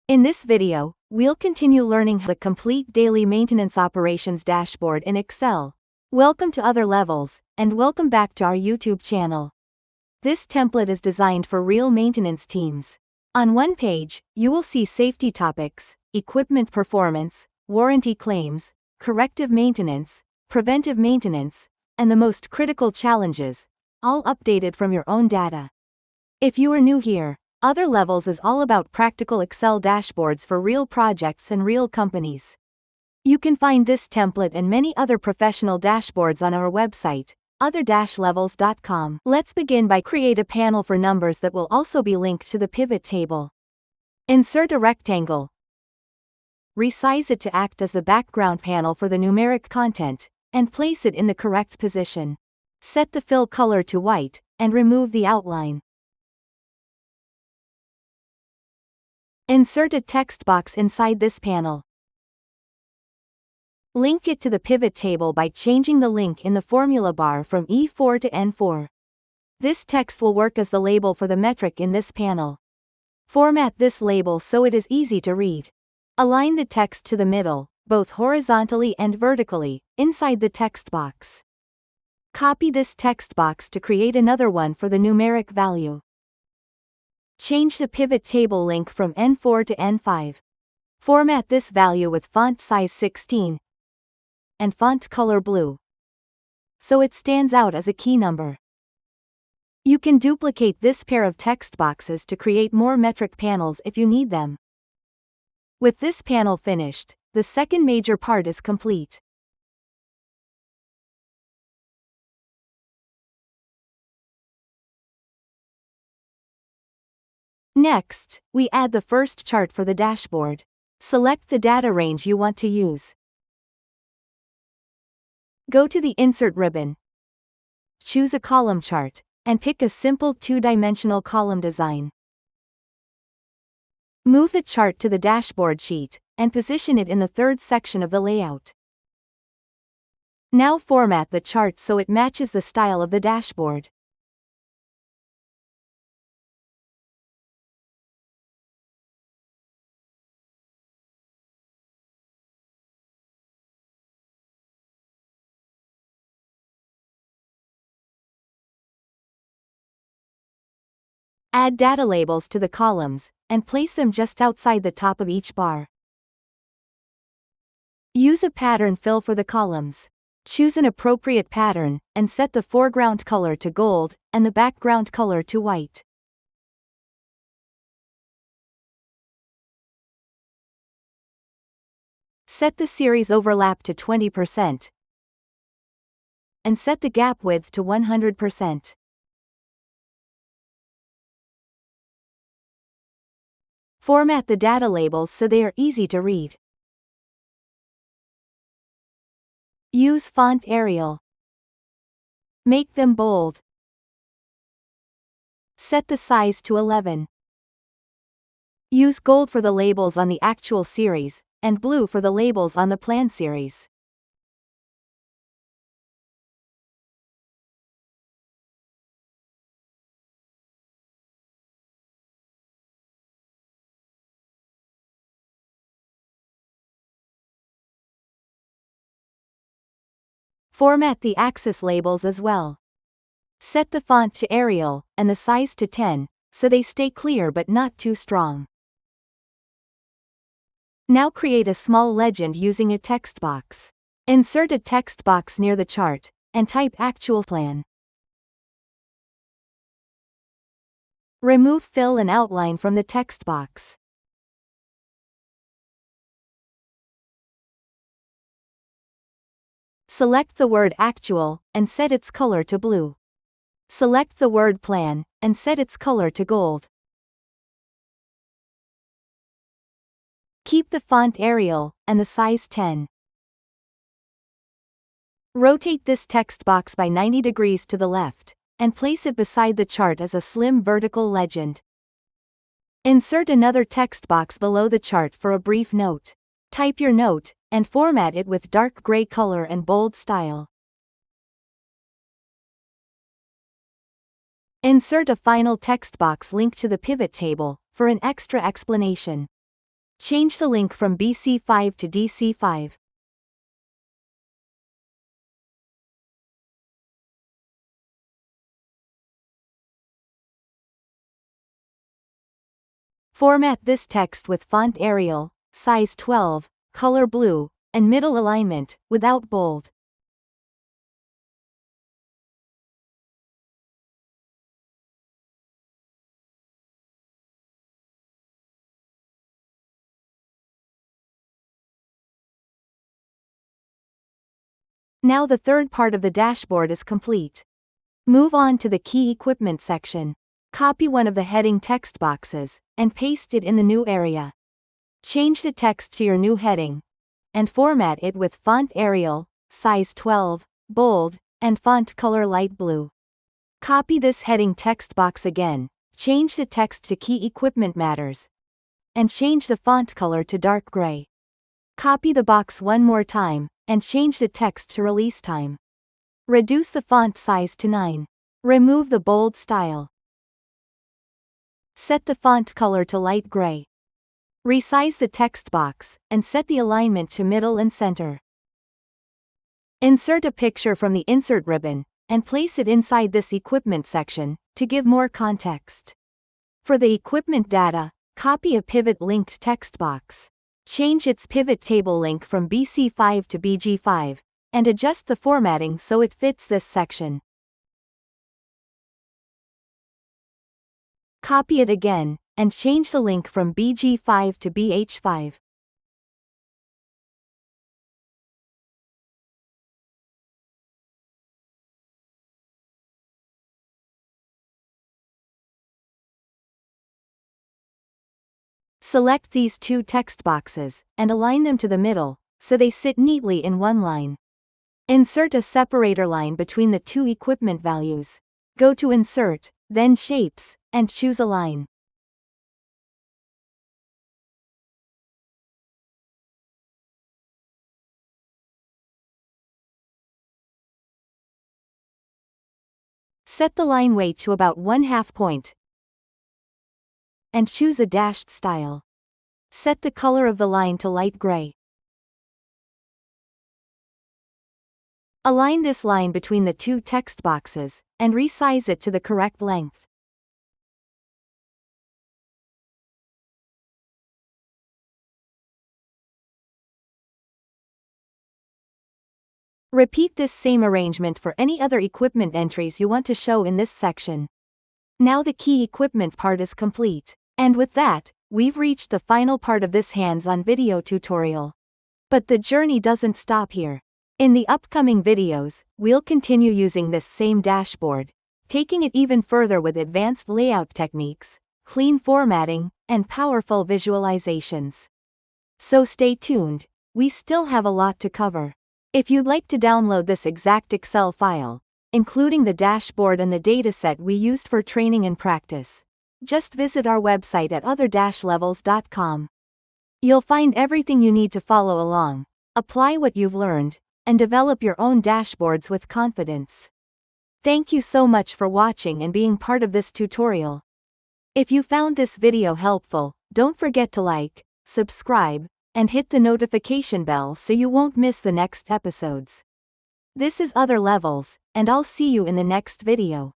In this video, we'll continue learning the complete daily maintenance operations dashboard in Excel. Welcome to other levels, and welcome back to our YouTube channel. This template is designed for real maintenance teams. On one page, you will see safety topics, equipment performance, warranty claims, corrective maintenance, preventive maintenance, and the most critical challenges, all updated from your own data. If you are new here, Other Levels is all about practical Excel dashboards for real projects and real companies. You can find this template and many other professional dashboards on our website, other-levels.com. Let's begin by create a panel for numbers that will also be linked to the pivot table. Insert a rectangle. Resize it to act as the background panel for the numeric content, and place it in the correct position. Set the fill color to white, and remove the outline. Insert a text box inside this panel. Link it to the pivot table by changing the link in the formula bar from E4 to N4. This text will work as the label for the metric in this panel. Format this label so it is easy to read. Align the text to the middle, both horizontally and vertically, inside the text box. Copy this text box to create another one for the numeric value. Change the pivot table link from N4 to N5. Format this value with font size 16 and font color blue, so it stands out as a key number. You can duplicate this pair of text boxes to create more metric panels if you need them. With this panel finished, the second major part is complete. Next, we add the first chart for the dashboard. Select the data range you want to use. Go to the Insert ribbon. Choose a column chart, and pick a simple two-dimensional column design. Move the chart to the dashboard sheet, and position it in the third section of the layout. Now format the chart so it matches the style of the dashboard. Add data labels to the columns, and place them just outside the top of each bar. Use a pattern fill for the columns. Choose an appropriate pattern, and set the foreground color to gold, and the background color to white. Set the series overlap to 20%, and set the gap width to 100%. Format the data labels so they are easy to read. Use font Arial. Make them bold. Set the size to 11. Use gold for the labels on the actual series, and blue for the labels on the plan series. Format the axis labels as well. Set the font to Arial, and the size to 10, so they stay clear but not too strong. Now create a small legend using a text box. Insert a text box near the chart, and type Actual Plan. Remove fill and outline from the text box. Select the word Actual, and set its color to blue. Select the word Plan, and set its color to gold. Keep the font Arial, and the size 10. Rotate this text box by 90 degrees to the left, and place it beside the chart as a slim vertical legend. Insert another text box below the chart for a brief note. Type your note, and format it with dark gray color and bold style. Insert a final text box link to the pivot table, for an extra explanation. Change the link from BC5 to DC5. Format this text with font Arial, size 12, color blue, and middle alignment, without bold. Now the third part of the dashboard is complete. Move on to the Key Equipment section. Copy one of the heading text boxes, and paste it in the new area. Change the text to your new heading, and format it with font Arial, size 12, bold, and font color light blue. Copy this heading text box again, change the text to Key Equipment Matters, and change the font color to dark gray. Copy the box one more time, and change the text to Release Time. Reduce the font size to 9. Remove the bold style. Set the font color to light gray. Resize the text box, and set the alignment to middle and center. Insert a picture from the Insert ribbon, and place it inside this Equipment section, to give more context. For the equipment data, copy a pivot-linked text box. Change its pivot table link from BC5 to BG5, and adjust the formatting so it fits this section. Copy it again, and change the link from BG5 to BH5. Select these two text boxes, and align them to the middle, so they sit neatly in one line. Insert a separator line between the two equipment values. Go to Insert, then Shapes, and choose a line. Set the line weight to about 1/2 point, and choose a dashed style. Set the color of the line to light gray. Align this line between the two text boxes, and resize it to the correct length. Repeat this same arrangement for any other equipment entries you want to show in this section. Now the key equipment part is complete. And with that, we've reached the final part of this hands-on video tutorial. But the journey doesn't stop here. In the upcoming videos, we'll continue using this same dashboard, taking it even further with advanced layout techniques, clean formatting, and powerful visualizations. So stay tuned, we still have a lot to cover. If you'd like to download this exact Excel file, including the dashboard and the dataset we used for training and practice, just visit our website at other-levels.com. You'll find everything you need to follow along, apply what you've learned, and develop your own dashboards with confidence. Thank you so much for watching and being part of this tutorial. If you found this video helpful, don't forget to like, subscribe, and hit the notification bell so you won't miss the next episodes. This is Other Levels, and I'll see you in the next video.